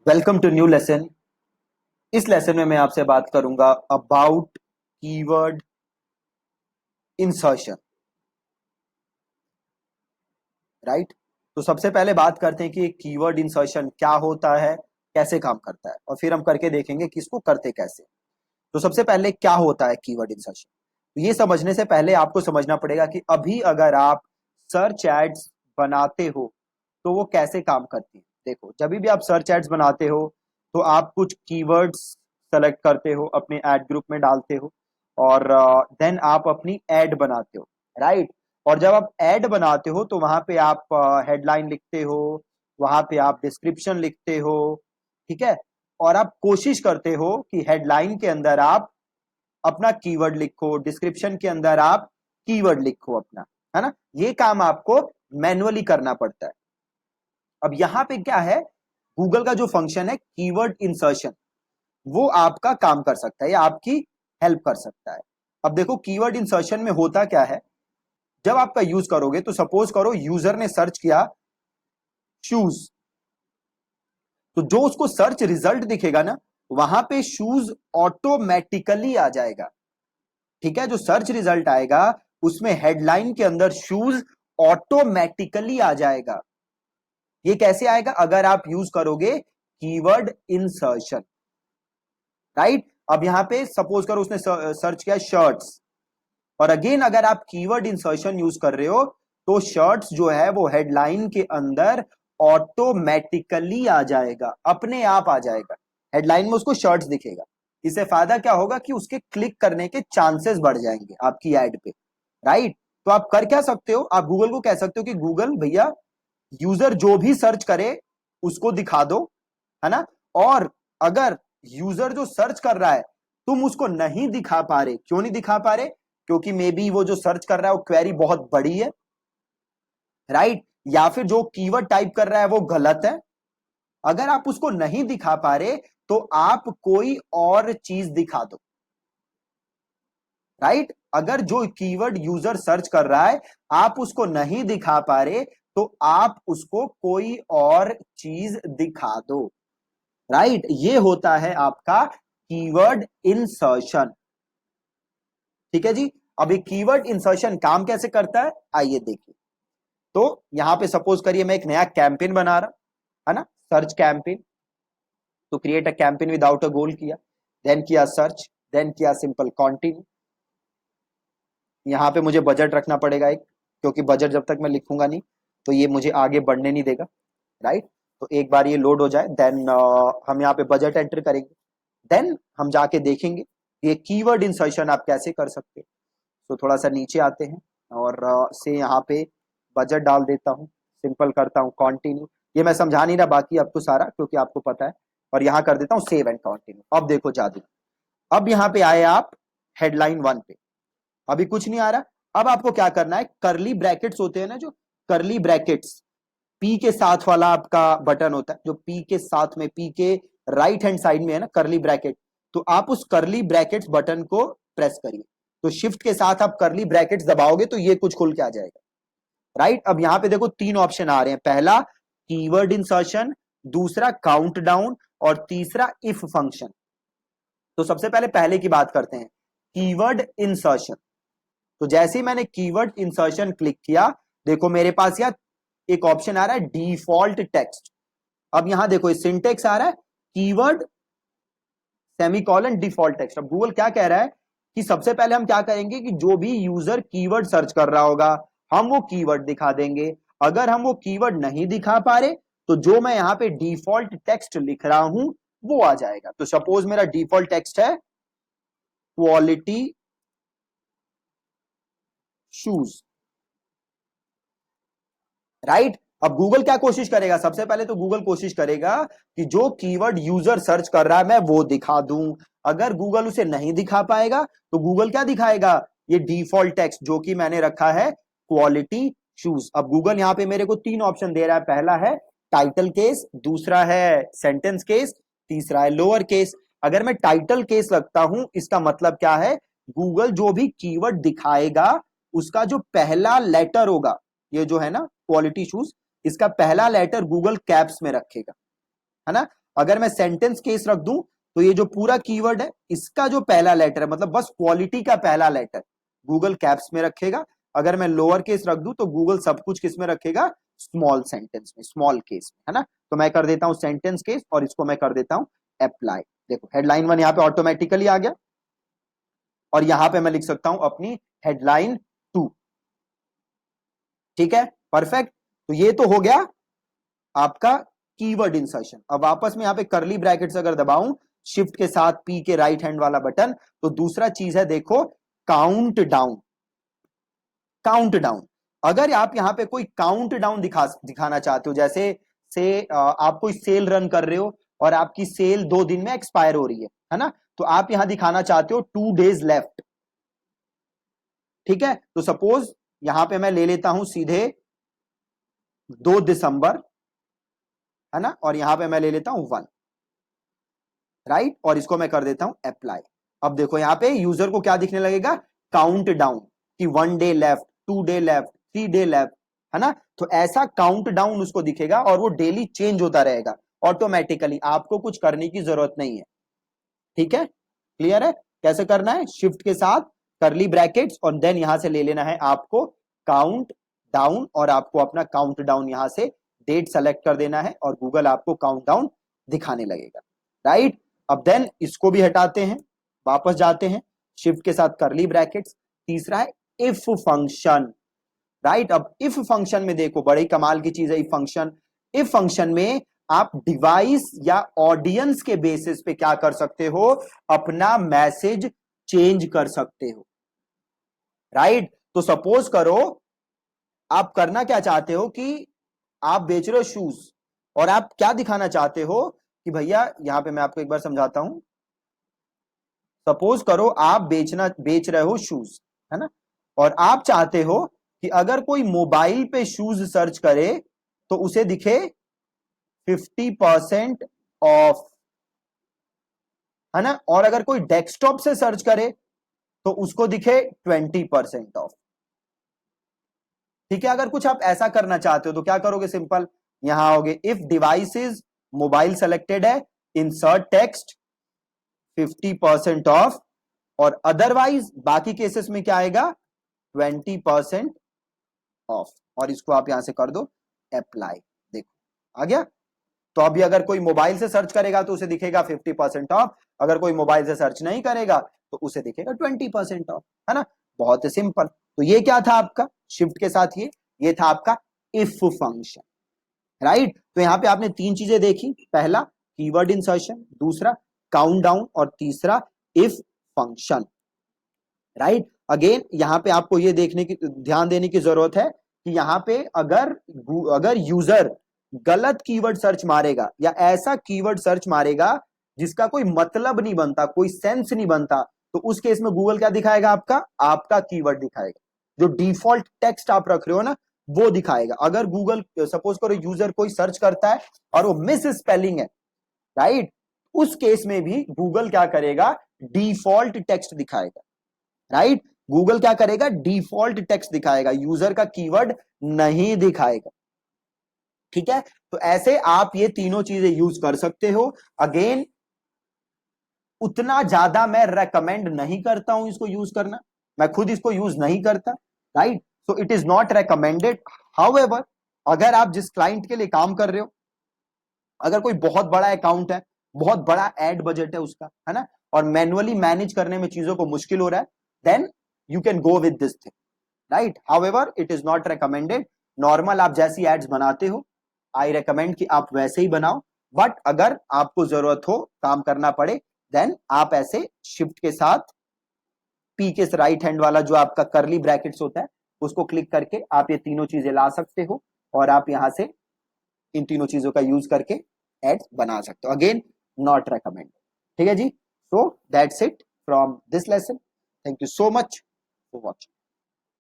Welcome to new lesson. इस lesson में मैं आपसे बात करूंगा अबाउट कीवर्ड इंसर्शन। राइट। तो सबसे पहले बात करते हैं कि कीवर्ड इंसर्शन क्या होता है, कैसे काम करता है, और फिर हम करके देखेंगे कि इसको करते कैसे। तो सबसे पहले क्या होता है कीवर्ड इंसर्शन। तो ये समझने से पहले आपको समझना पड़ेगा कि अभी अगर आप सर्च एड्स बनाते हो तो वो कैसे काम करती है। देखो, जब भी आप सर्च एड्स बनाते हो तो आप कुछ कीवर्ड्स सेलेक्ट करते हो, अपने एड ग्रुप में डालते हो, और देन आप अपनी एड बनाते हो। राइट। और जब आप एड बनाते हो तो वहां पे आप हेडलाइन लिखते हो, वहां पे आप डिस्क्रिप्शन लिखते हो। ठीक है। और आप कोशिश करते हो कि हेडलाइन के अंदर आप अपना कीवर्ड लिखो, डिस्क्रिप्शन के अंदर आप कीवर्ड लिखो अपना। है ना। ये काम आपको मैन्युअली करना पड़ता है। अब यहां पे क्या है, गूगल का जो फंक्शन है कीवर्ड इंसर्शन, वो आपका काम कर सकता है या आपकी हेल्प कर सकता है। अब देखो, कीवर्ड इंसर्शन में होता क्या है। जब आपका यूज करोगे तो सपोज करो यूजर ने सर्च किया शूज, तो जो उसको सर्च रिजल्ट दिखेगा ना, वहां पे शूज ऑटोमेटिकली आ जाएगा। ठीक है। जो सर्च रिजल्ट आएगा उसमें हेडलाइन के अंदर शूज ऑटोमेटिकली आ जाएगा। ये कैसे आएगा? अगर आप यूज करोगे कीवर्ड इंसर्शन। राइट। अब यहां पे सपोज करो उसने सर्च किया शर्ट्स, और अगेन अगर आप कीवर्ड इंसर्शन यूज कर रहे हो तो शर्ट्स जो है वो हेडलाइन के अंदर ऑटोमेटिकली आ जाएगा, अपने आप आ जाएगा। हेडलाइन में उसको शर्ट्स दिखेगा। इससे फायदा क्या होगा कि उसके क्लिक करने के चांसेस बढ़ जाएंगे आपकी एड पे। राइट। तो आप कर क्या सकते हो, आप गूगल को कह सकते हो कि गूगल भैया, यूजर जो भी सर्च करे उसको दिखा दो। है ना। और अगर यूजर जो सर्च कर रहा है तुम उसको नहीं दिखा पा रहे, क्यों नहीं दिखा पा रहे? क्योंकि मे बी वो जो सर्च कर रहा है वो क्वेरी बहुत बड़ी है। राइट। या फिर जो कीवर्ड टाइप कर रहा है वो गलत है। अगर आप उसको नहीं दिखा पा रहे तो आप कोई और चीज दिखा दो। राइट। अगर जो कीवर्ड यूजर सर्च कर रहा है आप उसको नहीं दिखा पा रहे तो आप उसको कोई और चीज दिखा दो। राइट। ये होता है आपका कीवर्ड इंसर्शन। ठीक है जी। अब ये कीवर्ड इंसर्शन काम कैसे करता है आइए देखिए। तो यहां पे सपोज करिए मैं एक नया कैंपेन बना रहा, है ना, सर्च कैंपेन। तो create a campaign without a goal किया, देन किया सर्च, देन किया सिंपल कंटिन्यू। यहां पे मुझे बजट रखना पड़ेगा एक, क्योंकि बजट जब तक मैं लिखूंगा नहीं तो ये मुझे आगे बढ़ने नहीं देगा। राइट। तो एक बार ये लोड हो जाए देन हम यहाँ पे बजट एंटर करेंगे, देन हम जाके देखेंगे ये कीवर्ड इंसर्शन आप कैसे कर सकते हो। तो थोड़ा सा नीचे आते हैं और से यहाँ पे बजट डाल देता हूँ, सिंपल करता हूँ कंटिन्यू। ये मैं समझा नहीं रहा बाकी अब तो सारा, क्योंकि आपको पता है। और यहाँ कर देता हूँ सेव एंड कंटिन्यू। अब देखो जादू, अब यहाँ पे आए आप हेडलाइन वन पे, अभी कुछ नहीं आ रहा। अब आपको क्या करना है, करली ब्रैकेट्स होते हैं ना, जो करली ब्रैकेट्स पी के साथ वाला आपका बटन होता है, जो पी के साथ में, पी के राइट हैंड साइड में है ना करली ब्रैकेट, तो आप उस करली ब्रैकेट्स बटन को प्रेस करिए। तो शिफ्ट के साथ आप करली ब्रैकेट्स दबाओगे तो ये कुछ खुल के आ जाएगा। राइट। अब यहां पे देखो तीन ऑप्शन आ रहे हैं, पहला कीवर्ड इंसर्शन, दूसरा काउंटडाउन, और तीसरा इफ फंक्शन। तो सबसे पहले पहले की बात करते हैं, कीवर्ड इंसर्शन। तो जैसे ही मैंने कीवर्ड इंसर्शन क्लिक किया, देखो मेरे पास यह एक ऑप्शन आ रहा है डिफॉल्ट टेक्स्ट। अब यहां देखो सिंटेक्स आ रहा है कीवर्ड सेमीकॉलन डिफॉल्ट टेक्स्ट। अब गूगल क्या कह रहा है कि सबसे पहले हम क्या करेंगे कि जो भी यूजर कीवर्ड सर्च कर रहा होगा हम वो कीवर्ड दिखा देंगे। अगर हम वो कीवर्ड नहीं दिखा पा रहे तो जो मैं यहां पे डिफॉल्ट टेक्स्ट लिख रहा हूं वो आ जाएगा। तो सपोज मेरा डिफॉल्ट टेक्स्ट है क्वालिटी शूज। राइट। अब गूगल क्या कोशिश करेगा, सबसे पहले तो गूगल कोशिश करेगा कि जो कीवर्ड यूजर सर्च कर रहा है मैं वो दिखा दूं। अगर गूगल उसे नहीं दिखा पाएगा तो गूगल क्या दिखाएगा, ये डिफॉल्ट टेक्स्ट जो कि मैंने रखा है क्वालिटी शूज। अब गूगल यहां पे मेरे को तीन ऑप्शन दे रहा है, पहला है टाइटल केस, दूसरा है सेंटेंस केस, तीसरा है लोअर केस। अगर मैं टाइटल केस रखता हूं इसका मतलब क्या है, गूगल जो भी कीवर्ड दिखाएगा उसका जो पहला लेटर होगा, ये जो है ना क्वालिटी शूज, इसका पहला लेटर गूगल कैप्स में रखेगा। है ना। अगर मैं सेंटेंस केस रख दूं तो ये जो पूरा कीवर्ड है इसका जो पहला लेटर है, मतलब बस क्वालिटी का पहला लेटर गूगल कैप्स में रखेगा। अगर मैं लोअर केस रख दूं तो गूगल सब कुछ किस में रखेगा, स्मॉल सेंटेंस में, स्मॉल केस में, है ना। तो मैं कर देता हूं सेंटेंस केस और इसको मैं कर देता हूं अप्लाई। देखो हेडलाइन 1 यहां पे ऑटोमेटिकली आ गया और यहां पे मैं लिख सकता हूं अपनी हेडलाइन 2। ठीक है, परफेक्ट। तो ये तो हो गया आपका कीवर्ड इंसर्शन। अब वापस में यहां पे करली ब्रैकेट्स अगर दबाऊं शिफ्ट के साथ पी के राइट हैंड वाला बटन, तो दूसरा चीज है देखो काउंट डाउन। काउंट डाउन, अगर आप यहां पे कोई काउंट डाउन दिखाना चाहते हो, जैसे से आप कोई सेल रन कर रहे हो और आपकी सेल 2 दिन में एक्सपायर हो रही है ना, तो आप यहां दिखाना चाहते हो 2 days लेफ्ट। ठीक है, तो सपोज यहां पे मैं ले लेता हूं सीधे 2 दिसंबर, है ना, और यहां पे मैं ले लेता हूं 1, राइट, और इसको मैं कर देता हूं अप्लाई। अब देखो यहां पे यूजर को क्या दिखने लगेगा, काउंट डाउन, कि 1 day left, 2 day left, 3 day left, है ना। तो ऐसा काउंट डाउन उसको दिखेगा और वो डेली चेंज होता रहेगा ऑटोमेटिकली, आपको कुछ करने की जरूरत नहीं है। ठीक है, क्लियर है कैसे करना है, शिफ्ट के साथ करली ब्रैकेट्स और देन यहां से ले लेना है आपको काउंट डाउन, और आपको अपना काउंट डाउन यहां से डेट सेलेक्ट कर देना है और गूगल आपको काउंट डाउन दिखाने लगेगा, राइट। अब देन इसको भी हटाते हैं, वापस जाते हैं शिफ्ट के साथ करली ब्रैकेट्स। तीसरा है इफ फंक्शन, राइट। अब इफ फंक्शन में देखो बड़ी कमाल की चीज है इफ फंक्शन। इफ फंक्शन में आप डिवाइस या ऑडियंस के बेसिस पे क्या कर सकते हो, अपना मैसेज चेंज कर सकते हो, राइट। तो सपोज करो आप करना क्या चाहते हो कि आप बेच रहे हो शूज और आप क्या दिखाना चाहते हो कि भैया, यहां पे मैं आपको एक बार समझाता हूं। सपोज करो आप बेच रहे हो शूज, है ना, और आप चाहते हो कि अगर कोई मोबाइल पे शूज सर्च करे तो उसे दिखे 50% ऑफ, है ना, और अगर कोई डेस्कटॉप से सर्च करे तो उसको दिखे 20% ऑफ। ठीक है, अगर कुछ आप ऐसा करना चाहते हो तो क्या करोगे, सिंपल यहां आओगे, if device is mobile selected है, इंसर्ट टेक्स्ट 50% ऑफ, और अदरवाइज बाकी केसेस में क्या आएगा 20% ऑफ, और इसको आप यहां से कर दो अप्लाई। देखो आ गया। तो अभी अगर कोई मोबाइल से सर्च करेगा तो उसे दिखेगा 50% ऑफ, अगर कोई मोबाइल से सर्च नहीं करेगा तो उसे दिखेगा 20% ऑफ, है ना। बहुत ही सिंपल। तो ये क्या था आपका शिफ्ट के साथ, ये था आपका इफ फंक्शन, राइट। तो यहां पे आपने 3 चीजें देखी, पहला कीवर्ड इंसर्शन, दूसरा काउंट डाउन, और तीसरा इफ फंक्शन, राइट। अगेन यहां पे आपको ये देखने की ध्यान देने की जरूरत है कि यहां पे अगर यूजर गलत कीवर्ड सर्च मारेगा या ऐसा कीवर्ड सर्च मारेगा जिसका कोई मतलब नहीं बनता, कोई सेंस नहीं बनता, तो उस केस में गूगल क्या दिखाएगा, आपका कीवर्ड दिखाएगा, जो डिफॉल्ट टेक्स्ट आप रख रहे हो ना वो दिखाएगा। अगर गूगल सपोज करो यूजर कोई सर्च करता है और वो मिस स्पेलिंग है, राइट, उस केस में भी गूगल क्या करेगा, डिफॉल्ट टेक्स्ट दिखाएगा, राइट। गूगल क्या करेगा, डिफॉल्ट टेक्स्ट दिखाएगा, यूजर का कीवर्ड नहीं दिखाएगा। ठीक है, तो ऐसे आप ये तीनों चीजें यूज कर सकते हो। अगेन उतना ज्यादा मैं रेकमेंड नहीं करता हूं इसको यूज करना, मैं खुद इसको यूज नहीं करता, right. So it is not recommended. However अगर आप जिस क्लाइंट के लिए काम कर रहे हो, अगर कोई बहुत बड़ा अकाउंट है, बहुत बड़ा एड बजट है उसका, है ना, और मैन्युअली मैनेज करने में चीजों को मुश्किल हो रहा है, then you can go with this thing, right. However it is not recommended. Normal आप जैसी एड्स बनाते हो आई रेकमेंड कि आप वैसे ही बनाओ, बट अगर आपको जरूरत हो काम करना पड़े देन आप ऐसे शिफ्ट के साथ पी के राइट हैंड वाला जो आपका करली ब्रैकेट्स होता है उसको क्लिक करके आप ये तीनों चीजें ला सकते हो और आप यहां से इन तीनों चीजों का यूज करके एड्स बना सकते हो। Again not recommend. ठीक है जी, so that's it from this lesson. Thank you so much for watching.